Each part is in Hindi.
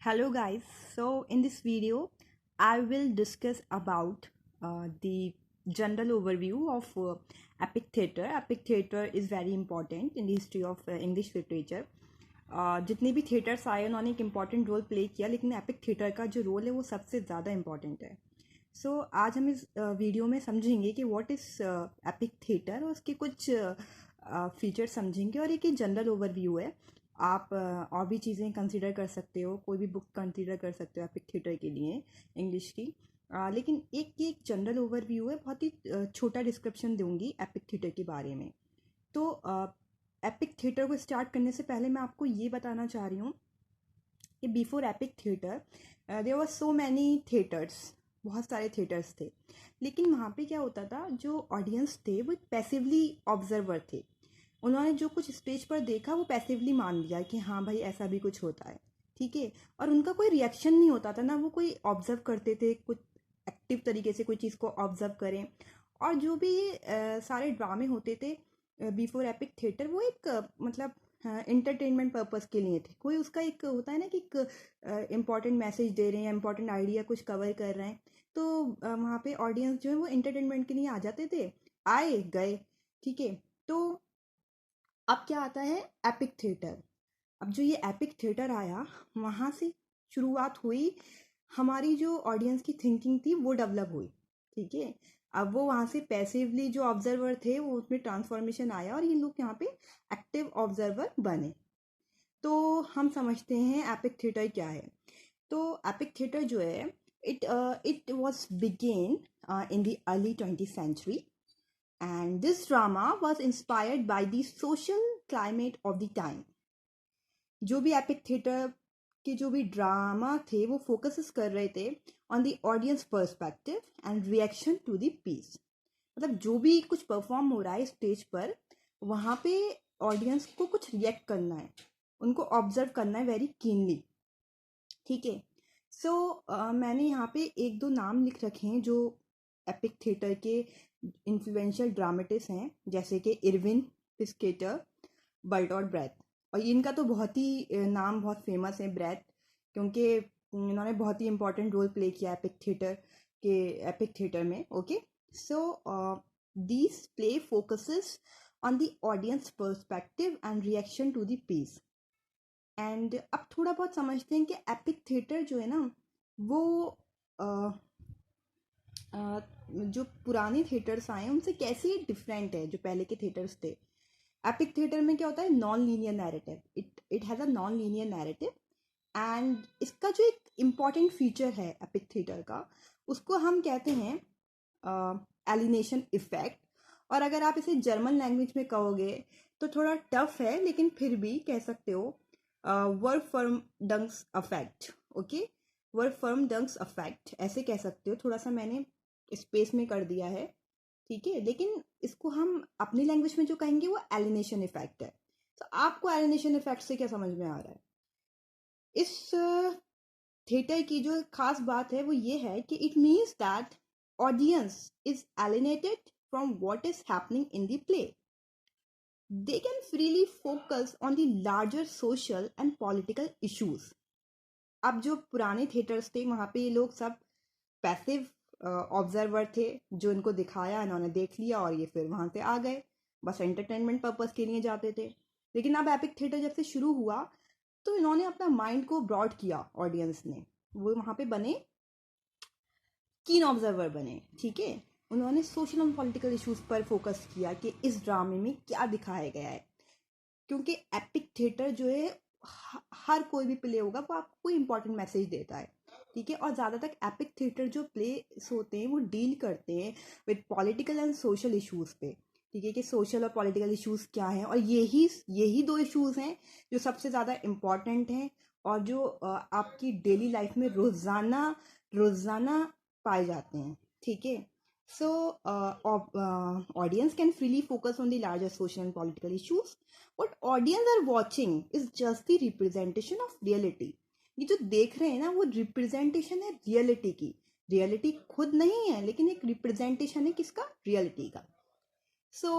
Hello guys, so in this video I will discuss about the general overview of epic theatre. Epic theatre is very important in the history of English literature. जितने भी थिएटर्स आए उन्होंने एक इम्पॉर्टेंट रोल प्ले किया, लेकिन एपिक थिएटर का जो रोल है वो सबसे ज़्यादा इम्पॉर्टेंट है. आज हम इस वीडियो में समझेंगे कि व्हाट इज़ एपिक थिएटर और उसके कुछ फीचर्स समझेंगे, और एक जनरल ओवरव्यू है. आप और भी चीज़ें कंसिडर कर सकते हो, कोई भी बुक कंसिडर कर सकते हो एपिक थिएटर के लिए इंग्लिश की. लेकिन एक जनरल ओवरव्यू है, बहुत ही छोटा डिस्क्रिप्शन दूंगी एपिक थिएटर के बारे में. तो एपिक थिएटर को स्टार्ट करने से पहले मैं आपको ये बताना चाह रही हूँ कि before epic theatre there were so many theatres. बहुत सारे थिएटर्स थे, लेकिन वहाँ पे क्या होता था, जो ऑडियंस थे वो पैसिवली ऑब्जर्वर थे. उन्होंने जो कुछ स्टेज पर देखा वो पैसिवली मान लिया कि हाँ भाई ऐसा भी कुछ होता है, ठीक है. और उनका कोई रिएक्शन नहीं होता था, ना वो कोई ऑब्जर्व करते थे, कुछ एक्टिव तरीके से कोई चीज़ को ऑब्जर्व करें. और जो भी सारे ड्रामे होते थे बिफोर एपिक थिएटर, वो एक मतलब इंटरटेनमेंट पर्पस के लिए थे. कोई उसका एक होता है ना कि एक इम्पॉर्टेंट मैसेज दे रहे हैं, इम्पॉर्टेंट आइडिया कुछ कवर कर रहे हैं, तो वहाँ पे ऑडियंस जो है वो इंटरटेनमेंट के लिए आ जाते थे, आए गए, ठीक है. तो अब क्या आता है एपिक थिएटर. अब जो ये एपिक थिएटर आया, वहाँ से शुरुआत हुई, हमारी जो ऑडियंस की थिंकिंग थी वो डेवलप हुई, ठीक है. अब वो वहाँ से पैसिवली जो ऑब्जर्वर थे वो उसमें ट्रांसफॉर्मेशन आया और ये लोग यहाँ पे एक्टिव ऑब्जर्वर बने. तो हम समझते हैं एपिक थिएटर क्या है. तो एपिक थिएटर जो है, it was began in the early 20th century, and this drama was inspired by the social climate of the time. जो भी एपिक थिएटर के जो भी ड्रामा थे वो फोकस कर रहे थे on the audience perspective and reaction to the piece. मतलब जो भी कुछ परफॉर्म हो रहा है स्टेज पर, वहाँ पे ऑडियंस को कुछ रिएक्ट करना है, उनको ऑब्जर्व करना है वेरी कीनली, ठीक है. सो मैंने यहाँ पे एक दो नाम लिख रखे हैं जो एपिक थिएटर के इन्फ्लुएंशियल ड्रामेटिस्ट हैं, जैसे कि इरविन पिस्केटर, बर्टोल्ट ब्रेथ. और इनका तो बहुत ही नाम बहुत फेमस है, ब्रेथ, क्योंकि इन्होंने बहुत ही इंपॉर्टेंट रोल प्ले किया एपिक थिएटर में. Okay, so these play focuses on the audience perspective and reaction to the piece. And अब थोड़ा बहुत समझते हैं कि एपिक थिएटर जो है ना, वो जो पुराने थिएटर्स आए हैं उनसे कैसे डिफरेंट है जो पहले के थिएटर्स थे. एपिक थिएटर में क्या होता है, non linear narrative. It has a non linear narrative. And इसका जो एक इम्पॉर्टेंट फीचर है एपिक थिएटर का, उसको हम कहते हैं एलिनेशन इफेक्ट. और अगर आप इसे जर्मन लैंग्वेज में कहोगे तो थोड़ा टफ है, लेकिन फिर भी कह सकते हो work firm dunks affect. Okay, work firm dunks affect ऐसे कह सकते हो. थोड़ा सा मैंने स्पेस में कर दिया है, ठीक है, लेकिन इसको हम अपनी लैंग्वेज में जो कहेंगे वो एलिनेशन इफेक्ट है. तो आपको एलिनेशन इफेक्ट से क्या समझ में आ रहा है? इस थिएटर की जो खास बात है वो ये है कि it means that audience is alienated from what is happening in the play. They can freely focus on the larger social and political issues. अब जो पुराने थिएटर्स थे वहाँ पे ये लोग सब पैसिव ऑब्जर्वर थे, जो इनको दिखाया इन्होंने देख लिया और ये फिर वहाँ से आ गए, बस एंटरटेनमेंट पर्पस के लिए जाते थे. लेकिन अब एपिक थिएटर जब से शुरू हुआ तो इन्होंने अपना माइंड को ब्रॉड किया, ऑडियंस ने, वो वहाँ पे बने कीन ऑब्जर्वर बने, ठीक है. उन्होंने सोशल और पॉलिटिकल इश्यूज पर फोकस किया कि इस ड्रामे में क्या दिखाया गया है, क्योंकि एपिक थिएटर जो है हर कोई भी प्ले होगा वो आपको कोई इंपॉर्टेंट मैसेज देता है, ठीक है. और ज़्यादातर एपिक थिएटर जो प्लेस होते हैं वो डील करते हैं with political and social issues पे, ठीक है, कि सोशल और पॉलिटिकल इश्यूज क्या हैं. और यही दो इश्यूज हैं जो सबसे ज़्यादा इम्पॉर्टेंट हैं और जो आपकी डेली लाइफ में रोज़ाना रोज़ाना पाए जाते हैं, ठीक है. So, audience can freely focus on the larger social and political issues. What audience are watching is just the representation of reality. ये जो देख रहे हैं ना वो रिप्रेजेंटेशन है रियलिटी की. रियलिटी खुद नहीं है, लेकिन एक रिप्रेजेंटेशन है किसका, रियलिटी का. So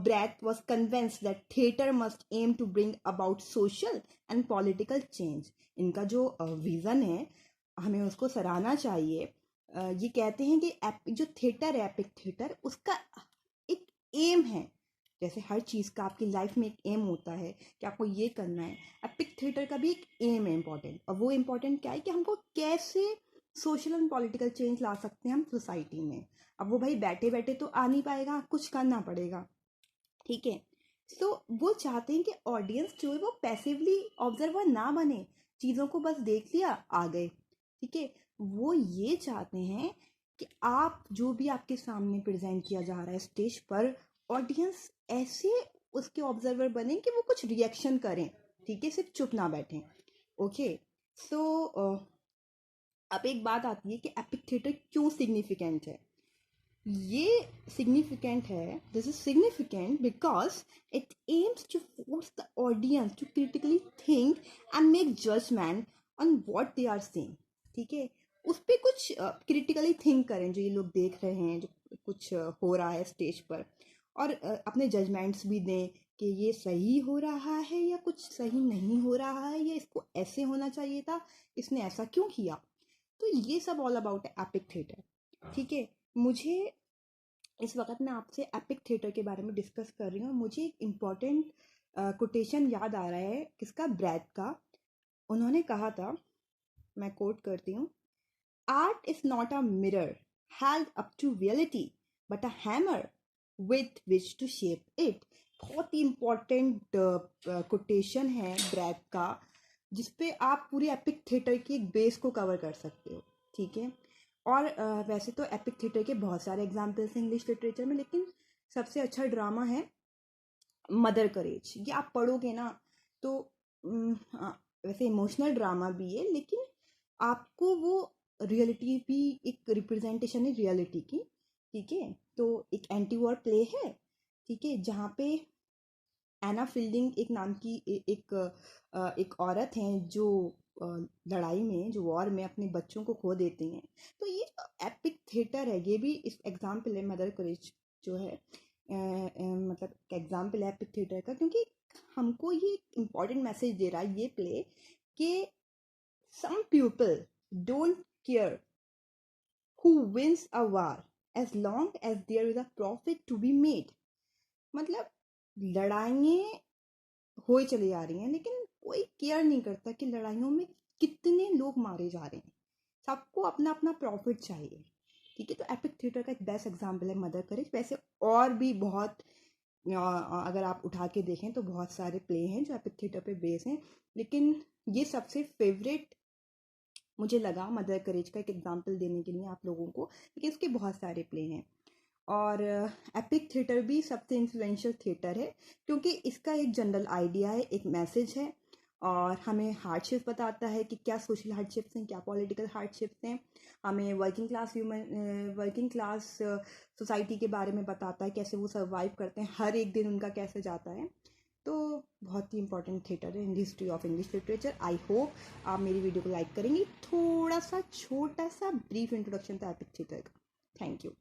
Brecht was convinced that theatre must aim to bring about social and political change. इनका जो विजन है हमें उसको सराहना चाहिए। ये कहते हैं कि जो थिएटर है एपिक थिएटर उसका एक एम है। जैसे हर चीज़ का आपकी लाइफ में एक एम होता है कि आपको ये करना है, एपिक थिएटर का भी एक एम है इम्पॉर्टेंट। और वो इम्पॉर्टेंट क्या है कि हमको कैसे सोशल एंड पॉलिटिकल चेंज ला सकते हैं हम सोसाइटी में। अब वो भाई बैठे बैठे तो आ नहीं पाएगा, कुछ करना पड़ेगा, ठीक है। तो वो चाहते हैं कि ऑडियंस जो है वो पैसिवली ऑब्जर्वर ना बने, चीज़ों को बस देख लिया आ गए, ठीक है। वो ये चाहते हैं कि आप जो भी आपके सामने प्रेजेंट किया जा रहा है स्टेज पर, ऑडियंस ऐसे उसके ऑब्जर्वर बने कि वो कुछ रिएक्शन करें, ठीक है, सिर्फ चुप ना बैठें। ओके, सो अब एक बात आती है कि एपिक थिएटर क्यों सिग्निफिकेंट है। ये सिग्निफिकेंट है, this is significant because it aims to force the audience to critically think and make judgement on what they are seeing, ठीक है। उस पर कुछ क्रिटिकली थिंक करें जो ये लोग देख रहे हैं, जो कुछ हो रहा है स्टेज पर, और अपने जजमेंट्स भी दें कि ये सही हो रहा है या कुछ सही नहीं हो रहा है, या इसको ऐसे होना चाहिए था, इसने ऐसा क्यों किया। तो ये सब ऑल अबाउट एपिक थिएटर, ठीक है। मुझे इस वक्त मैं आपसे एपिक थिएटर के बारे में डिस्कस कर रही हूँ। मुझे एक इम्पॉर्टेंट कोटेशन याद आ रहा है, किसका, ब्रैड का। उन्होंने कहा था, मैं कोट करती हूँ, art is not a mirror held up to reality but a hammer with which to shape it. बहुत ही इम्पॉर्टेंट कोटेशन है ब्रैड का, जिसपे आप पूरी एपिक थिएटर की एक बेस को कवर कर सकते हो, ठीक है। और वैसे तो एपिक थिएटर के बहुत सारे एग्जाम्पल्स हैं इंग्लिश लिटरेचर में, लेकिन सबसे अच्छा ड्रामा है मदर करेज। ये आप पढ़ोगे ना तो वैसे इमोशनल ड्रामा भी है, लेकिन आपको वो रियलिटी भी एक रिप्रेजेंटेशन है रियलिटी की, ठीक है। तो एक एंटी वॉर प्ले है, ठीक है, जहाँ पे एना फील्डिंग एक नाम की एक औरत हैं जो लड़ाई में, जो वॉर में अपने बच्चों को खो देती हैं। तो ये जो एपिक थिएटर है ये भी इस एग्जाम्पल है, मदर करेज जो है मतलब एग्जाम्पल है एपिक थिएटर का, क्योंकि हमको ये इम्पॉर्टेंट मैसेज दे रहा है ये प्ले कि some people don't care who wins a war as long as there is a profit to be made. मतलब लड़ाइयाँ हो ही चली जा रही हैं, लेकिन कोई केयर नहीं करता कि लड़ाइयों में कितने लोग मारे जा रहे हैं। सबको अपना अपना प्रॉफिट चाहिए, ठीक है। तो एपिक थिएटर का एक बेस्ट एग्जाम्पल है मदर करेज। वैसे और भी बहुत अगर आप उठा के देखें तो बहुत सारे प्ले हैं जो एपिक थिएटर पे बेस हैं, लेकिन ये सबसे फेवरेट मुझे लगा मदर करेज का एक एग्जाम्पल देने के लिए आप लोगों को, लेकिन इसके बहुत सारे प्ले हैं। और एपिक थिएटर भी सबसे इन्फ्लुएंशियल थिएटर है, क्योंकि इसका एक जनरल आइडिया है, एक मैसेज है, और हमें हार्डशिप्स बताता है कि क्या सोशल हार्डशिप्स हैं, क्या पॉलिटिकल हार्डशिप्स हैं। हमें वर्किंग क्लास सोसाइटी के बारे में बताता है, कैसे वो सर्वाइव करते हैं, हर एक दिन उनका कैसे जाता है। तो बहुत ही इंपॉर्टेंट थिएटर है in history of English literature. I hope आप मेरी वीडियो को लाइक करेंगे। थोड़ा सा छोटा सा ब्रीफ इंट्रोडक्शन था एपिक थिएटर का। Thank you.